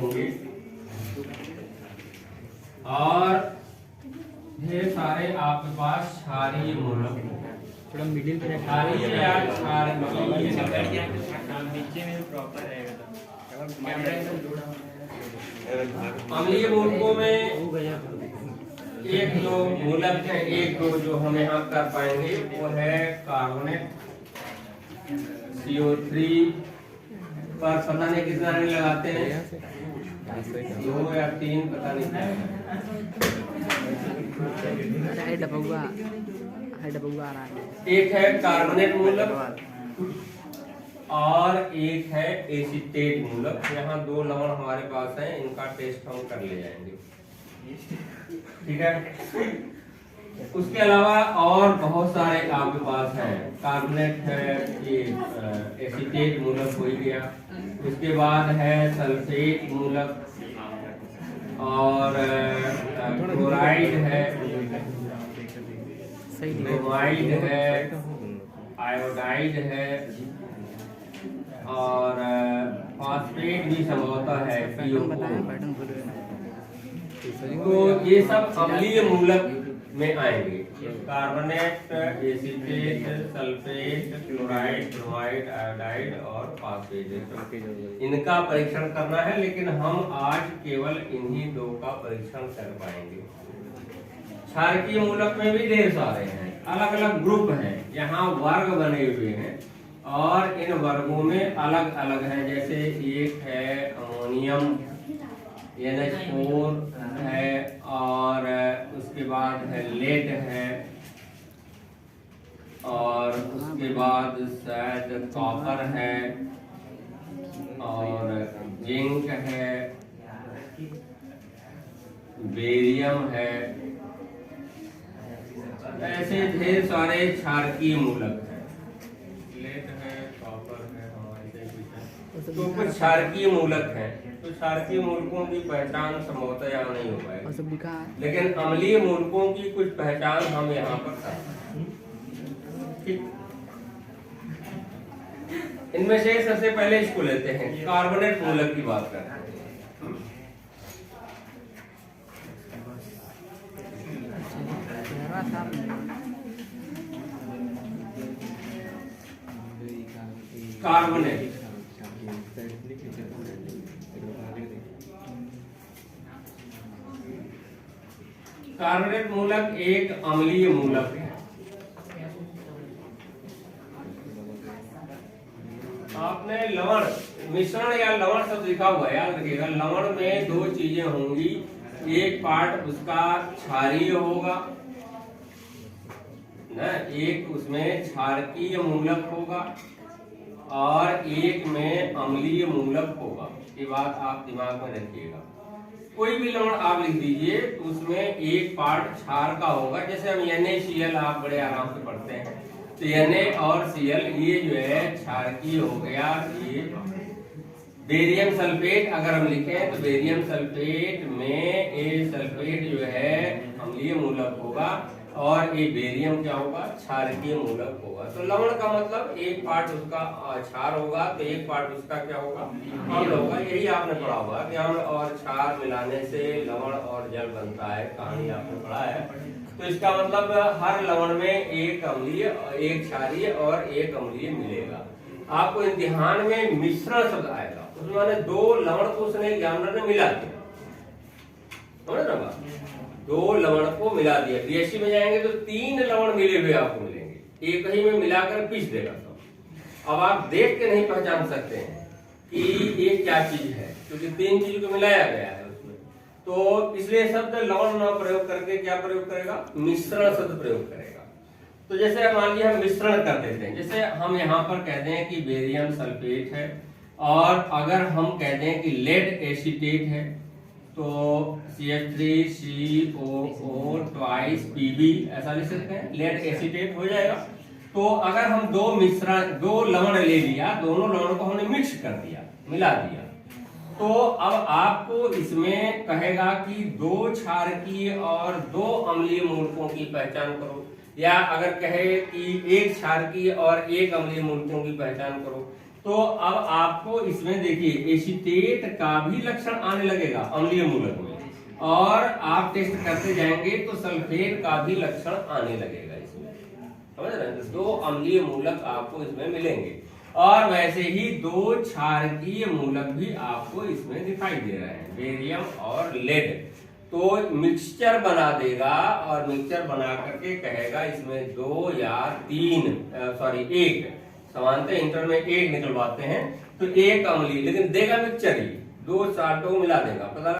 होंगे और ढेर सारे आपके पास क्षारीय मूलक, थोड़ा मिडिल पे क्षारीय या क्षारकीय नीचे में प्रॉपर रहेगा। अम्लीय मूलकों में एक जो मूलक है, एक दो जो हम यहाँ कर पाएंगे वो है कार्बोनेट CO3 पर पता नहीं कितना रंग लगाते हैं, 2 या 3 पता नहीं। एक है कार्बोनेट मूलक और एक है एसीटेट मूलक। यहाँ 2 लवण हमारे पास हैं, इनका टेस्ट हम कर ले जाएंगे, ठीक है। उसके अलावा और बहुत सारे आपके पास हैं। कार्बोनेट है, ये एसीटेट मूलक हो ही गया। उसके बाद है सल्फेट मूलक और क्लोराइड है, ब्रोमाइड है, आयोडाइड है और फॉस्फेट भी संभवतः है, PO4। तो ये सब अम्लीय मूलक में आएंगे। Carbonate, acetate, sulphate, chloride, bromide, iodide और फॉस्फेट, इनका परीक्षण करना है, लेकिन हम आज केवल इन्हीं 2 का परीक्षण कर पाएंगे। क्षारकीय मूलक में भी ढेर सारे हैं, अलग अलग ग्रुप हैं, यहाँ वर्ग बने हुए हैं और इन वर्गों में अलग अलग हैं। जैसे एक है अमोनियम NH4 है और उसके बाद है लेड है और उसके बाद शायद कॉपर है और जिंक है, बेरियम है। ऐसे ढेर सारे क्षारकीय मूलक हैं, लेड है, कॉपर है, तो कुछ क्षारकीय मूलक हैं। तो क्षारकीय मूलकों की पहचान संभवतः यहाँ नहीं हो पाएगी, लेकिन अम्लीय मूलकों की कुछ पहचान हम यहाँ पर करते हैं, ठीक। इनमें से सबसे पहले इसको लेते हैं, कार्बोनेट मूलक की बात करते हैं। कार्बोनेट कार्बोनेट मूलक एक अम्लीय मूलक है। आपने लवण, मिश्रण या लवण शब्द लिखा हुआ है, याद रखिएगा। लवण में 2 चीजें होंगी, एक पार्ट उसका क्षारीय होगा ना, एक उसमें क्षारकीय मूलक होगा और एक में अम्लीय मूलक होगा। ये बात आप दिमाग में रखिएगा। कोई भी लवण आप लिख दीजिए तो उसमें एक पार्ट क्षार का होगा। जैसे हम NaCl आप बड़े आराम से पढ़ते हैं, तो Na और Cl ये जो है क्षारकीय हो गया। ये बेरियम सल्फेट अगर हम लिखें तो बेरियम सल्फेट में ए सल्फेट जो है अम्लीय मूलक होगा और ये बेरियम क्या होगा, क्षारकीय मूलक होगा। तो लवण का मतलब एक पार्ट उसका क्षार होगा तो एक पार्ट उसका क्या होगा, अम्ल होगा। यही आपने पढ़ा होगा कि अम्ल और क्षार मिलाने से लवण और जल बनता है, कहानी आपने पढ़ा है। तो इसका मतलब हर लवण में एक अम्लीय, एक क्षारीय और एक अम्लीय मिलेगा। आपको इम्तिहान में मिश्रण शब्द आएगा, उसमें मैंने 2 लवण को उसने एग्जामिनर ने मिला दिया, समझ रहे बात, 2 लवण को मिला दिया। BSc में जाएंगे तो 3 लवण मिले हुए आपको मिलेंगे, एक ही में मिलाकर पीस देगा। तो अब आप देख के नहीं पहचान सकते हैं कि ये क्या चीज है, क्योंकि 3 चीज को मिलाया गया है उसमें। तो इसलिए शब्द लवण न प्रयोग करके क्या प्रयोग करेगा, मिश्रण शब्द प्रयोग करेगा। तो जैसे मान लीजिए हम मिश्रण कर देते हैं, जैसे हम यहाँ पर कहते हैं कि बेरियम सल्फेट है और अगर हम कहते हैं कि लेड एसीटेट है तो CH3COO ट्वाइस Pb ऐसा लिख सकते हैं, लेड एसीटेट हो जाएगा। तो अगर हम 2 लवण ले लिया, दोनों लवणों को हमने मिक्स कर दिया, मिला दिया, तो अब आपको इसमें कहेगा कि 2 क्षारकीय और 2 अम्लीय मूलकों की पहचान करो, या अगर कहे कि 1 क्षारकीय और 1 अम्लीय मूलकों की पहचान करो, तो अब आपको इसमें देखिए एसीटेट का भी लक्षण आने लगेगा अम्लीय मूलक में, और आप टेस्ट करते जाएंगे तो सल्फेट का भी लक्षण आने लगेगा इसमें, समझ रहे हैं? तो 2 अम्लीय मूलक आपको इसमें मिलेंगे, और वैसे ही 2 क्षारकीय मूलक भी आपको इसमें दिखाई दे रहे हैं, बेरियम और लेड। तो मिक्सचर बना देगा, और मिक्सचर बना करके कहेगा इसमें 2 या 3 सॉरी 1 समानता इंटर में 1 निकलवाते हैं तो 1 अम्लीय, लेकिन देगा मिक्सचर ही 2 चार्टों मिला देगा, पता